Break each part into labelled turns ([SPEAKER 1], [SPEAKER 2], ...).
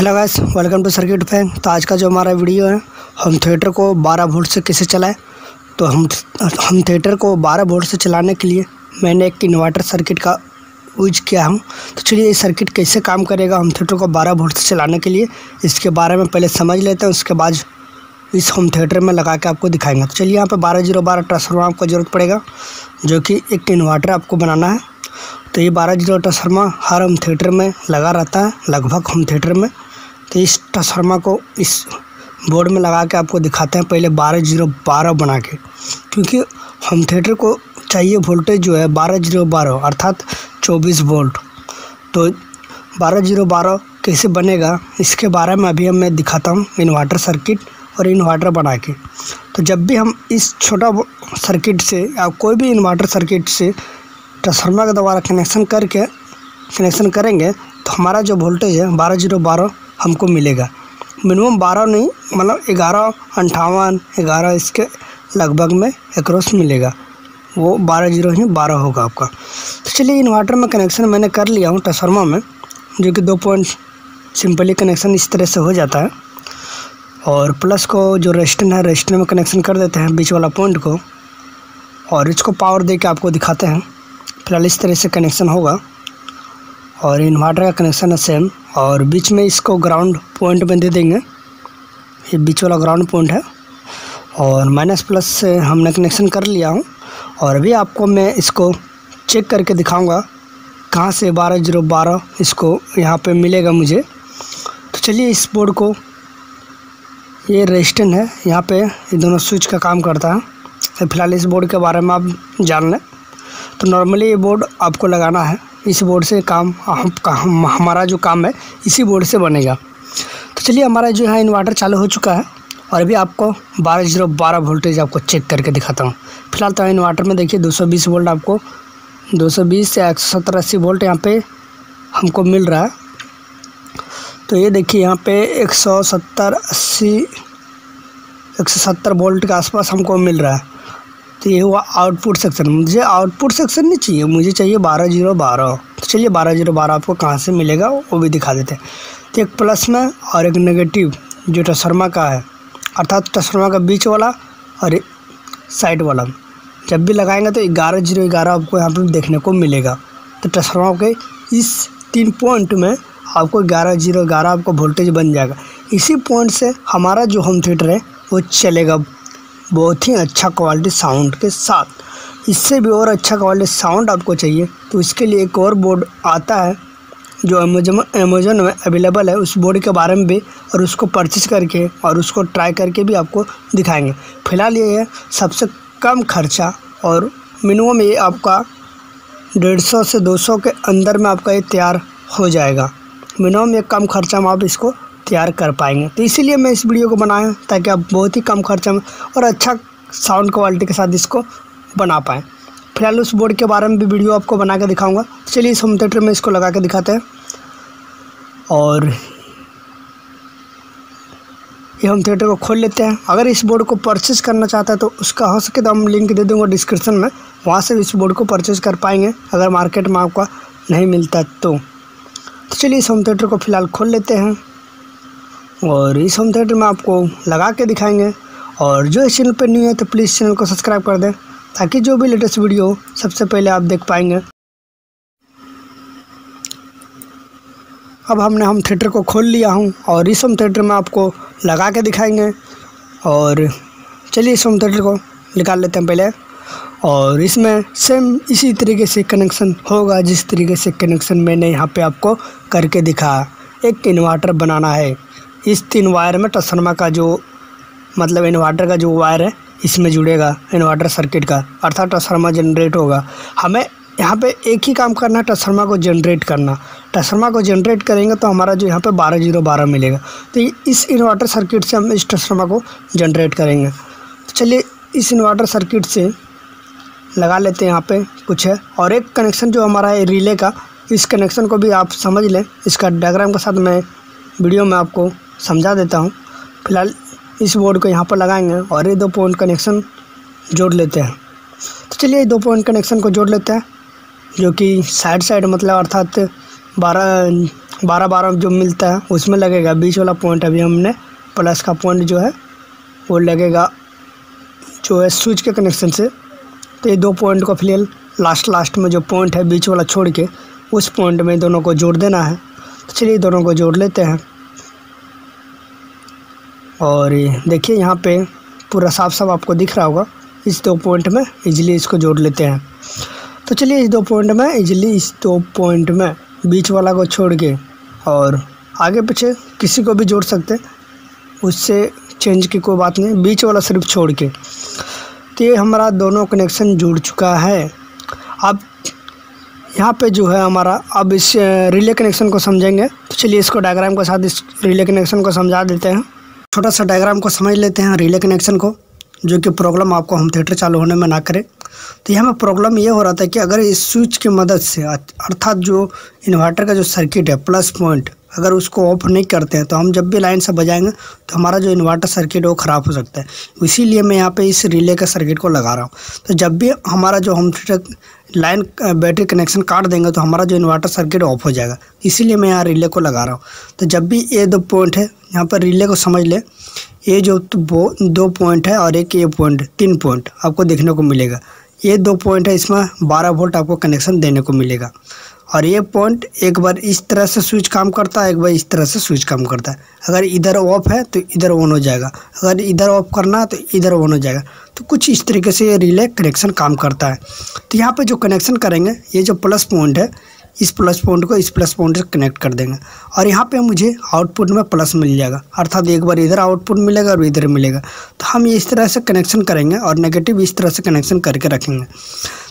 [SPEAKER 1] Hello guys, welcome to Circuit Fan. तो आज का जो हमारा वीडियो है, होम थिएटर को 12 वोल्ट से कैसे चलाएं। तो हम थिएटर को 12 वोल्ट से चलाने के लिए मैंने एक इन्वर्टर सर्किट का यूज किया हूं। तो चलिए ये सर्किट कैसे काम करेगा होम थिएटर को 12 वोल्ट से चलाने के लिए, इसके बारे में पहले समझ लेते हैं। उसके बाद इस होम थिएटर में लगा के आपको दिखाएंगे। तो चलिए यहाँ पर 12-0-12 ट्रांसफार्मर आपको ज़रूरत पड़ेगा, जो कि एक इन्वर्टर आपको बनाना है। तो ये 12-0 ट्रांसफार्मर हर होम थिएटर में लगा रहता है, लगभग होम थिएटर में। तो इस ट्रांसफार्मर को इस बोर्ड में लगा के आपको दिखाते हैं, पहले 12-0-12 बना के, क्योंकि होम थिएटर को चाहिए वोल्टेज जो है 12-0-12 अर्थात 24 वोल्ट। तो 12-0-12 कैसे बनेगा इसके बारे में अभी मैं दिखाता हूँ, इन्वर्टर सर्किट और इन्वर्टर बना के। तो जब भी हम इस छोटा सर्किट से या कोई भी इन्वर्टर सर्किट से ट्रांसफार्मर के द्वारा कनेक्शन करेंगे तो हमारा जो वोल्टेज है 12-0-12 हमको मिलेगा। मिनिमम 12 नहीं, मतलब 11-58, 11 इसके लगभग में एक्रॉस मिलेगा। वो 12-0-12 होगा आपका। तो चलिए इन्वर्टर में कनेक्शन मैंने कर लिया हूँ ट्रांसफार्मर में, जो कि 2 पॉइंट सिंपली कनेक्शन इस तरह से हो जाता है। और प्लस को जो रेजिस्टेंस है, रेजिस्टेंस में कनेक्शन कर देते हैं बीच वाला पॉइंट को, और इसको पावर दे के आपको दिखाते हैं। फिलहाल इस तरह से कनेक्शन होगा और इन्वर्टर का कनेक्शन है सेम, और बीच में इसको ग्राउंड पॉइंट में दे देंगे। ये बीच वाला ग्राउंड पॉइंट है, और माइनस प्लस से हमने कनेक्शन कर लिया हूँ। और अभी आपको मैं इसको चेक करके दिखाऊंगा कहाँ से 12-0-12 इसको यहाँ पे मिलेगा मुझे। तो चलिए इस बोर्ड को, ये रेजिस्टेंस है, यहाँ पे ये दोनों स्विच का काम करता है। तो फिलहाल इस बोर्ड के बारे में आप जान लें। तो नॉर्मली ये बोर्ड आपको लगाना है, इस बोर्ड से हमारा जो काम है इसी बोर्ड से बनेगा। तो चलिए हमारा जो है इन्वर्टर चालू हो चुका है, और अभी आपको 12-0-12 वोल्टेज आपको चेक करके दिखाता हूँ। फिलहाल तो इन्वर्टर में देखिए 220 वोल्ट, आपको 220 या 170-80 वोल्ट यहाँ पे हमको मिल रहा है। तो ये देखिए यहाँ पे 170 वोल्ट के आसपास हमको मिल रहा है। तो ये हुआ आउटपुट सेक्शन। मुझे आउटपुट सेक्शन नहीं चाहिए, मुझे चाहिए 12-0-12। तो चलिए 12-0-12 आपको कहाँ से मिलेगा वो भी दिखा देते हैं। तो एक प्लस में और एक नेगेटिव जो ट्रांसफार्मर का है, अर्थात ट्रांसफार्मर का बीच वाला और साइड वाला, जब भी लगाएंगे तो 11-0-11 आपको यहाँ पर देखने को मिलेगा। तो ट्रांसफार्मर के इस 3 पॉइंट में आपको 11-0-11 आपको वोल्टेज बन जाएगा। इसी पॉइंट से हमारा जो होम थिएटर है वो चलेगा बहुत ही अच्छा क्वालिटी साउंड के साथ। इससे भी और अच्छा क्वालिटी साउंड आपको चाहिए तो इसके लिए एक और बोर्ड आता है जो अमेज़न में अवेलेबल है। उस बोर्ड के बारे में भी और उसको परचेज करके और उसको ट्राई करके भी आपको दिखाएंगे। फिलहाल ये है सबसे कम खर्चा, और मिनिमम ये आपका 150 से 200 के अंदर में आपका ये तैयार हो जाएगा। मिनिमम ये कम खर्चा में आप इसको तैयार कर पाएंगे। तो इसीलिए मैं इस वीडियो को बनाया, ताकि आप बहुत ही कम खर्चा में और अच्छा साउंड क्वालिटी के साथ इसको बना पाएँ। फिलहाल उस बोर्ड के बारे में भी वीडियो आपको बना के दिखाऊंगा। चलिए इस होम थिएटर में इसको लगा के दिखाते हैं। और ये होम थिएटर को खोल लेते हैं। अगर इस बोर्ड को परचेज करना चाहता है तो उसका हो सके तो हम लिंक दे दूँगा डिस्क्रिप्शन में, वहाँ से इस बोर्ड को परचेज कर पाएंगे अगर मार्केट में आपका नहीं मिलता तो। चलिए इस होम थिएटर को फ़िलहाल खोल लेते हैं, और इस होम थिएटर में आपको लगा के दिखाएंगे। और जो इस चैनल पर न्यू है तो प्लीज़ चैनल को सब्सक्राइब कर दें, ताकि जो भी लेटेस्ट वीडियो हो सबसे पहले आप देख पाएंगे। अब हमने होम थिएटर को खोल लिया हूँ, और इस होम थिएटर में आपको लगा के दिखाएंगे। और चलिए इस होम थिएटर को निकाल लेते हैं पहले, और इसमें सेम इसी तरीके से कनेक्शन होगा जिस तरीके से कनेक्शन मैंने यहाँ पे आपको करके दिखाया। एक इन्वर्टर बनाना है, इस 3 वायर में ट्रांसफार्मर का जो मतलब इन्वर्टर का जो वायर है इसमें जुड़ेगा इन्वर्टर सर्किट का, अर्थात ट्रांसफार्मर जनरेट होगा। हमें यहाँ पे एक ही काम करना है, ट्रांसफार्मर को जनरेट करना। ट्रांसफार्मर को जनरेट करेंगे तो हमारा जो यहाँ पे 12-0-12 मिलेगा। तो इस इन्वर्टर सर्किट से हम इस ट्रांसफार्मर को जनरेट करेंगे। तो चलिए इस इन्वर्टर सर्किट से लगा लेते हैं, यहाँ पे कुछ है। और एक कनेक्शन जो हमारा है रिले का, इस कनेक्शन को भी आप समझ लें, इसका डायग्राम के साथ मैं वीडियो में आपको समझा देता हूँ। फिलहाल इस बोर्ड को यहाँ पर लगाएंगे और ये 2 पॉइंट कनेक्शन जोड़ लेते हैं। तो चलिए 2 पॉइंट कनेक्शन को जोड़ लेते हैं, जो कि साइड मतलब अर्थात 12 जो मिलता है उसमें लगेगा। बीच वाला पॉइंट अभी हमने प्लस का पॉइंट जो है वो लगेगा जो है स्विच के कनेक्शन से। तो ये 2 पॉइंट को फिलहाल लास्ट में जो पॉइंट है बीच वाला छोड़ के उस पॉइंट में दोनों को जोड़ देना है। तो चलिए दोनों को जोड़ लेते हैं। और ये देखिए यहाँ पे पूरा साफ आपको दिख रहा होगा। इस 2 पॉइंट में इजीली इसको जोड़ लेते हैं। तो चलिए इस 2 पॉइंट में इजीली इस 2 पॉइंट में बीच वाला को छोड़ के और आगे पीछे किसी को भी जोड़ सकते हैं, उससे चेंज की कोई बात नहीं, बीच वाला सिर्फ छोड़ के। तो ये हमारा दोनों कनेक्शन जुड़ चुका है। अब यहाँ पे जो है हमारा अब इस रिले कनेक्शन को समझेंगे। तो चलिए इसको डायग्राम के साथ इस रिले कनेक्शन को समझा देते हैं। छोटा सा डायग्राम को समझ लेते हैं रिले कनेक्शन को, जो कि प्रॉब्लम आपको होम थिएटर चालू होने में ना करे। तो यहाँ में प्रॉब्लम ये हो रहा था कि अगर इस स्विच की मदद से अर्थात जो इन्वर्टर का जो सर्किट है प्लस पॉइंट, अगर उसको ऑफ नहीं करते हैं तो हम जब भी लाइन से बजाएंगे तो हमारा जो इन्वर्टर सर्किट है वो ख़राब हो सकता है। इसीलिए मैं यहाँ पे इस रिले का सर्किट को लगा रहा हूँ। तो जब भी हमारा जो home theatre line battery connection काट देंगे तो हमारा जो इन्वर्टर सर्किट ऑफ हो जाएगा। इसीलिए मैं यहाँ रिले को लगा रहा हूँ। तो जब भी ये 2 पॉइंट है यहाँ पर रिले को समझ ले, ये जो 2 पॉइंट है और एक ये पॉइंट, 3 पॉइंट आपको देखने को मिलेगा। ये 2 पॉइंट है, इसमें 12 वोल्ट आपको कनेक्शन देने को मिलेगा। और ये पॉइंट एक बार इस तरह से स्विच काम करता है, एक बार इस तरह से स्विच काम करता है। अगर इधर ऑफ है तो इधर ऑन हो जाएगा, अगर इधर ऑफ करना है तो इधर ऑन हो जाएगा। तो कुछ इस तरीके से ये रिले कनेक्शन काम करता है। तो यहाँ पे जो कनेक्शन करेंगे, ये जो प्लस पॉइंट है इस प्लस पॉइंट को इस प्लस पॉइंट से कनेक्ट कर देंगे और यहाँ पे मुझे आउटपुट में प्लस मिल जाएगा, अर्थात एक बार इधर आउटपुट मिलेगा और इधर मिलेगा। तो हम ये इस तरह से कनेक्शन करेंगे और नेगेटिव इस तरह से कनेक्शन करके रखेंगे।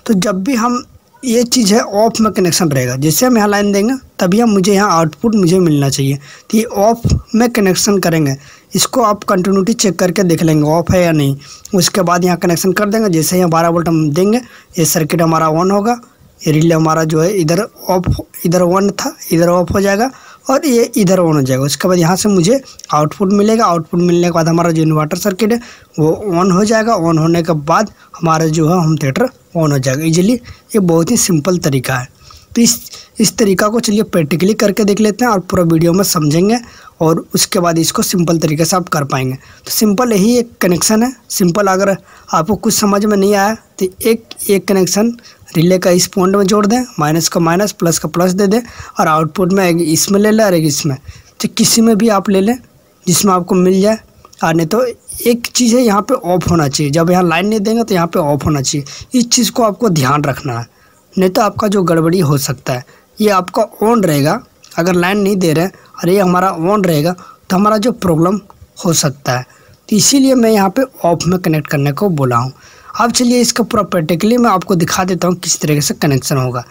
[SPEAKER 1] तो जब भी हम ये चीज़ है ऑफ में कनेक्शन रहेगा, जैसे हम यहाँ लाइन देंगे तभी हम मुझे यहाँ आउटपुट मुझे मिलना चाहिए। तो ये ऑफ में कनेक्शन करेंगे, इसको आप कंटिन्यूटी चेक करके देख लेंगे ऑफ है या नहीं। उसके बाद यहाँ कनेक्शन कर देंगे, जैसे यहाँ 12 वोल्ट हम देंगे ये सर्किट हमारा ऑन होगा। ये रिले हमारा जो है इधर ऑफ, इधर ऑन था, इधर ऑफ हो जाएगा और ये इधर ऑन हो जाएगा। उसके बाद यहाँ से मुझे आउटपुट मिलेगा। आउटपुट मिलने के बाद हमारा जो इन्वर्टर सर्किट है वो ऑन हो जाएगा। ऑन होने के बाद हमारा जो है होम थिएटर ऑन हो जाएगा इजीली। ये बहुत ही सिंपल तरीका है। तो इस तरीका को चलिए प्रैक्टिकली करके देख लेते हैं और पूरा वीडियो में समझेंगे और उसके बाद इसको सिंपल तरीके से आप कर पाएंगे। तो सिंपल यही एक कनेक्शन है। सिंपल अगर आपको कुछ समझ में नहीं आया तो एक कनेक्शन रिले का इस पॉइंट में जोड़ दें, माइनस का माइनस प्लस का प्लस दे दें और आउटपुट में एक इसमें ले लें और एक इसमें, तो किसी में भी आप ले लें जिसमें आपको मिल जाए। और नहीं तो एक चीज़ है यहाँ पे ऑफ होना चाहिए, जब यहाँ लाइन नहीं देंगे तो यहाँ पे ऑफ होना चाहिए। इस चीज़ को आपको ध्यान रखना है, नहीं तो आपका जो गड़बड़ी हो सकता है। ये आपका ऑन रहेगा अगर लाइन नहीं दे रहे और ये हमारा ऑन रहेगा तो हमारा जो प्रॉब्लम हो सकता है। तो इसीलिए मैं यहाँ पे ऑफ में कनेक्ट करने को बोला हूँ। अब चलिए इसका पूरा प्रैक्टिकली मैं आपको दिखा देता हूँ किस तरीके से कनेक्शन होगा।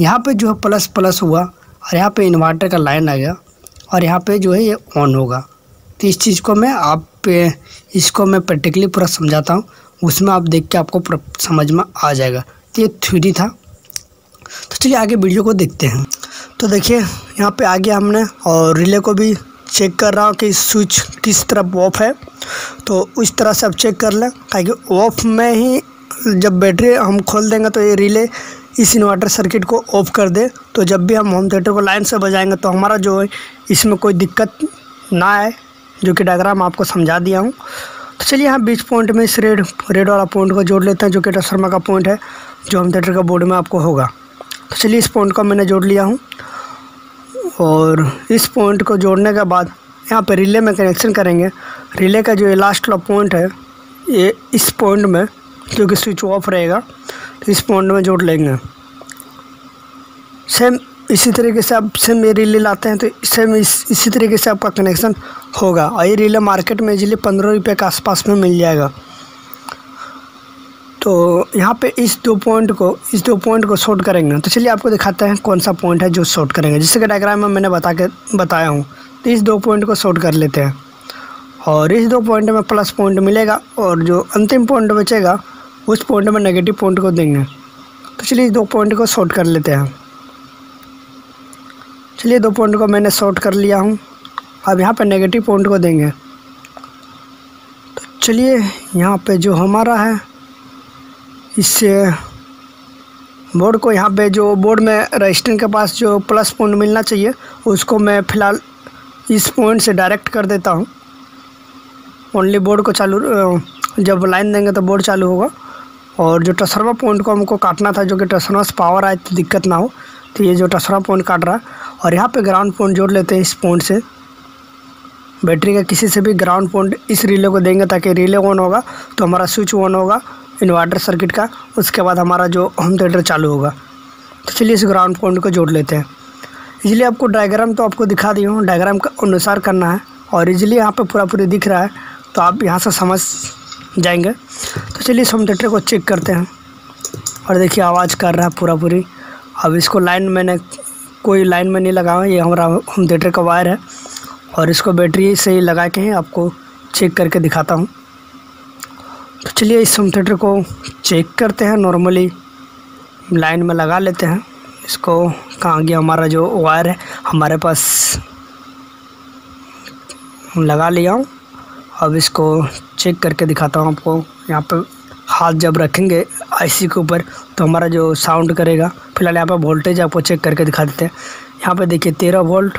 [SPEAKER 1] यहाँ पे जो है प्लस प्लस हुआ और यहाँ पे इन्वर्टर का लाइन आ गया और यहाँ पे जो है ये ऑन होगा। तो इस चीज़ को मैं इसको मैं प्रैक्टिकली पूरा समझाता हूँ, उसमें आप देख के आपको समझ में आ जाएगा। तो ये थ्योरी था। तो चलिए आगे वीडियो को देखते हैं। तो देखिए यहाँ पे आ गया हमने और रिले को भी चेक कर रहा हूँ कि स्विच किस तरफ ऑफ है। तो उस तरह से आप चेक कर लें, ताकि ऑफ में ही जब बैटरी हम खोल देंगे तो ये रिले इस इन्वर्टर सर्किट को ऑफ कर दे। तो जब भी हम होम थिएटर को लाइन से बजाएंगे तो हमारा जो है इसमें कोई दिक्कत ना आए, जो कि डायग्राम आपको समझा दिया हूँ। तो चलिए यहाँ बीच पॉइंट में इस रेड वाला पॉइंट को जोड़ लेते हैं, जो कि ट्रांसफार्मर का पॉइंट है जो होम थिएटर का बोर्ड में आपको होगा। तो चलिए इस पॉइंट को मैंने जोड़ लिया हूँ और इस पॉइंट को जोड़ने के बाद यहाँ पे रिले में कनेक्शन करेंगे। रिले का जो ये लास्ट वाला पॉइंट है ये इस पॉइंट में, जो कि स्विच ऑफ रहेगा, तो इस पॉइंट में जोड़ लेंगे। सेम इसी तरीके से आप सेम ये रिले लाते हैं तो सेम इसी तरीके से आपका कनेक्शन होगा। और ये रिले मार्केट में इजीली 15 रुपये के आसपास में मिल जाएगा। तो यहाँ पे इस दो पॉइंट को शॉर्ट करेंगे। तो चलिए आपको दिखाते हैं कौन सा पॉइंट है जो शॉर्ट करेंगे, जिससे कि डायग्राम में मैंने बताया हूँ। तो इस 2 पॉइंट को शॉर्ट कर लेते हैं और इस 2 पॉइंट में प्लस पॉइंट मिलेगा और जो अंतिम पॉइंट बचेगा उस पॉइंट में नेगेटिव पॉइंट को देंगे। तो चलिए इस 2 पॉइंट को शॉर्ट कर लेते हैं। चलिए 2 पॉइंट को मैंने शॉर्ट कर लिया हूँ। अब यहाँ पे नेगेटिव पॉइंट को देंगे। तो चलिए यहाँ पे जो हमारा है इससे बोर्ड को यहाँ पे जो बोर्ड में रजिस्टर के पास जो प्लस पॉइंट मिलना चाहिए उसको मैं फ़िलहाल इस पॉइंट से डायरेक्ट कर देता हूँ। ओनली बोर्ड को चालू जब लाइन देंगे तो बोर्ड चालू होगा। और जो ट्रांसफार्मर पॉइंट को हमको काटना था, जो कि ट्रांसफार्मर से पावर आए तो दिक्कत ना हो, तो ये जो ट्रांसफार्मर पॉइंट काट रहा है। और यहाँ पे ग्राउंड पॉइंट जोड़ लेते हैं इस पॉइंट से। बैटरी का किसी से भी ग्राउंड पॉइंट इस रिले को देंगे ताकि रिले ऑन होगा तो हमारा स्विच ऑन होगा इन्वर्टर सर्किट का, उसके बाद हमारा जो होम थिएटर चालू होगा। तो चलिए इस ग्राउंड पॉइंट को जोड़ लेते हैं। इजीली आपको डायग्राम तो आपको दिखा दी हूँ, डायग्राम के अनुसार करना है और इजीली यहाँ पे पूरा दिख रहा है तो आप यहाँ से समझ जाएंगे। तो चलिए इस होम थिएटर को चेक करते हैं। और देखिए आवाज़ कर रहा है पूरी। अब इसको लाइन मैंने कोई लाइन में नहीं लगाया, ये हमारा होम थिएटर का वायर है और इसको बैटरी से ही लगा के आपको चेक करके दिखाता हूँ। तो चलिए इस होम थिएटर को चेक करते हैं। नॉर्मली लाइन में लगा लेते हैं इसको। कहाँ गया हमारा जो वायर है, हमारे पास लगा लिया हूँ। अब इसको चेक करके दिखाता हूँ आपको। यहाँ पर हाथ जब रखेंगे आईसी के ऊपर तो हमारा जो साउंड करेगा। फिलहाल यहाँ पर वोल्टेज आपको चेक करके दिखा देते हैं। यहाँ पे देखिए 13 वोल्ट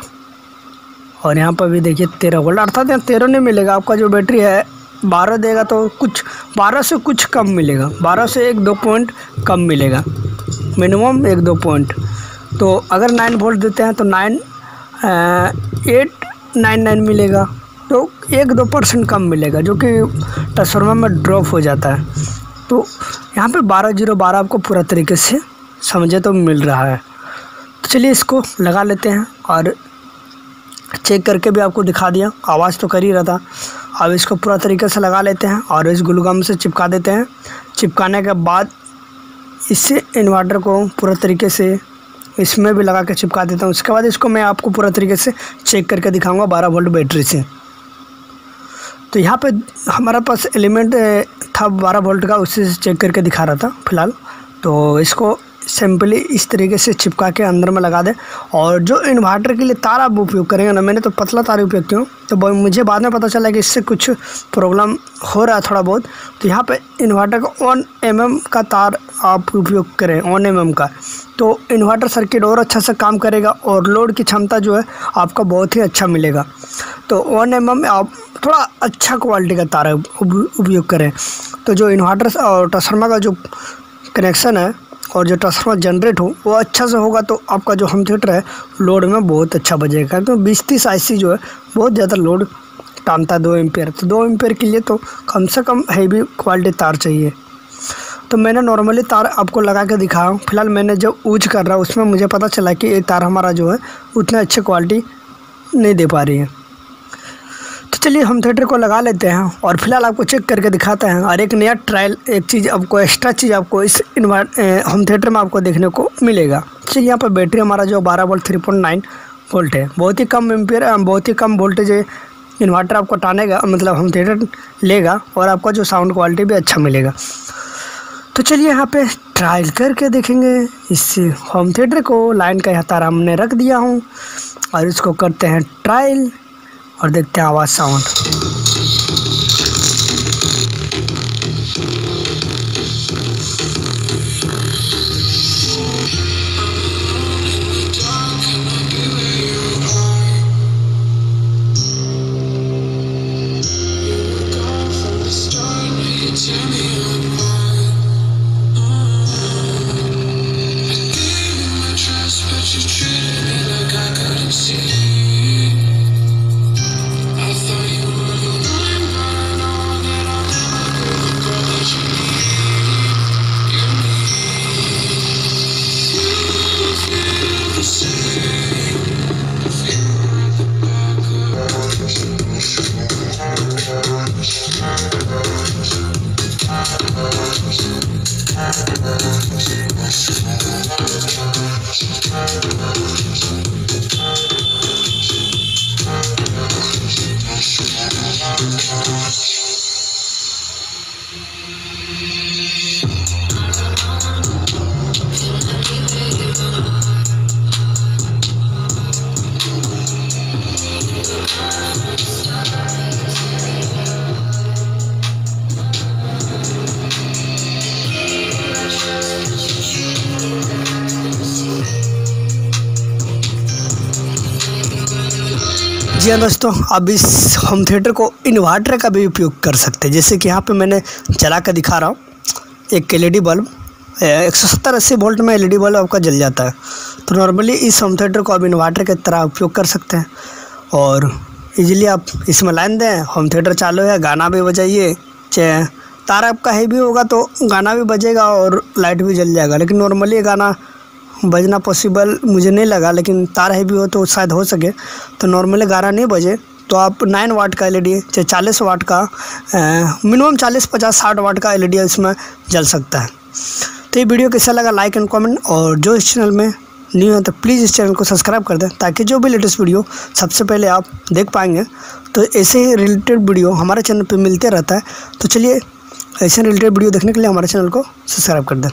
[SPEAKER 1] और यहाँ पर भी देखिए 13 वोल्ट, अर्थात यहाँ 13 नहीं मिलेगा। आपका जो बैटरी है 12 देगा तो कुछ 12 से कुछ कम मिलेगा, 12 से 1-2 पॉइंट कम मिलेगा, मिनिमम 1-2 पॉइंट। तो अगर 9 वोल्ट देते हैं तो 9.899 मिलेगा, तो 1-2% कम मिलेगा, जो कि ट्रांसफार्मर में ड्रॉप हो जाता है। तो यहाँ पे 12-0-12 आपको पूरा तरीके से समझे तो मिल रहा है। तो चलिए इसको लगा लेते हैं और चेक करके भी आपको दिखा दिया, आवाज़ तो कर ही रहा था। अब इसको पूरा तरीके से लगा लेते हैं और इस ग्लू गम से चिपका देते हैं। चिपकाने के बाद इससे इन्वर्टर को पूरा तरीके से इसमें भी लगा के चिपका देता हूँ। उसके बाद इसको मैं आपको पूरा तरीके से चेक करके दिखाऊंगा 12 वोल्ट बैटरी से। तो यहाँ पे हमारा पास एलिमेंट था 12 वोल्ट का, उससे चेक करके दिखा रहा था फिलहाल। तो इसको सिंपली इस तरीके से चिपका के अंदर में लगा दें। और जो इन्वर्टर के लिए तार आप उपयोग करेंगे ना, मैंने तो पतला तार उपयोग किया, तो मुझे बाद में पता चला कि इससे कुछ प्रॉब्लम हो रहा है थोड़ा बहुत। तो यहाँ पे इन्वर्टर का 1 mm का तार आप उपयोग करें, 1 mm का, तो इन्वर्टर सर्किट और अच्छा से काम करेगा और लोड की क्षमता जो है आपका बहुत ही अच्छा मिलेगा। तो 1 mm आप थोड़ा अच्छा क्वालिटी का तार उपयोग करें। तो जो इन्वर्टर और ट्रांसफार्मर का जो कनेक्शन है और जो ट्रांसफार्मर जनरेट हो वो अच्छा से होगा तो आपका जो होम थिएटर है लोड में बहुत अच्छा बजेगा। तो 20-30 IC जो है बहुत ज़्यादा लोड टानता है 2 एम्पियर। तो 2 एम्पियर के लिए तो कम से कम हैवी क्वालिटी तार चाहिए। तो मैंने नॉर्मली तार आपको लगा के दिखाया। फिलहाल मैंने जो यूज कर रहा उसमें मुझे पता चला कि ये तार हमारा जो है उतना अच्छी क्वालिटी नहीं दे पा रही है। तो चलिए होम थिएटर को लगा लेते हैं और फिलहाल आपको चेक करके दिखाते हैं। और एक नया ट्रायल, एक चीज़ आपको एक्स्ट्रा चीज़ आपको इस होम थिएटर में आपको देखने को मिलेगा। चलिए यहाँ पर बैटरी हमारा जो 12 वोल्ट 3.9 वोल्ट है, बहुत ही कम एम्पियर, बहुत ही कम वोल्टेज इन्वर्टर आपको टानेगा, मतलब होम थिएटर लेगा और आपका जो साउंड क्वालिटी भी अच्छा मिलेगा। तो चलिए यहाँ पे ट्रायल करके देखेंगे इस होम थिएटर को। लाइन का यहाँ तार हमने रख दिया हूँ और इसको करते हैं ट्रायल और देखते हैं आवाज़ साउंड। जी हाँ दोस्तों, अब इस होम थिएटर को इन्वर्टर का भी उपयोग कर सकते हैं। जैसे कि यहाँ पे मैंने जला कर दिखा रहा हूँ, एक एलईडी बल्ब 170-80 वोल्ट में एलईडी बल्ब आपका जल जाता है। तो नॉर्मली इस होम थिएटर को आप इन्वर्टर की तरह उपयोग कर सकते हैं और इजीली आप इसमें लाइन दें, होम थिएटर चालू है, गाना भी बजाइए। चाहे तार आपका हैवी होगा तो गाना भी बजेगा और लाइट भी जल जाएगा, लेकिन नॉर्मली गाना बजना पॉसिबल मुझे नहीं लगा, लेकिन तार हैवी हो तो शायद हो सके। तो नॉर्मली गाना नहीं बजे तो आप 9 वाट का एलईडी, चाहे 40 वाट का, मिनिमम 40, 50, 60 वाट का एलईडी इसमें जल सकता है। तो ये वीडियो कैसा लगा लाइक एंड कमेंट, और जो इस चैनल में न्यू है तो प्लीज़ इस चैनल को सब्सक्राइब कर दें, ताकि जो भी लेटेस्ट वीडियो सबसे पहले आप देख पाएंगे। तो ऐसे ही रिलेटेड वीडियो हमारे चैनल पे मिलते रहता है। तो चलिए, ऐसे रिलेटेड वीडियो देखने के लिए हमारे चैनल को सब्सक्राइब कर दें।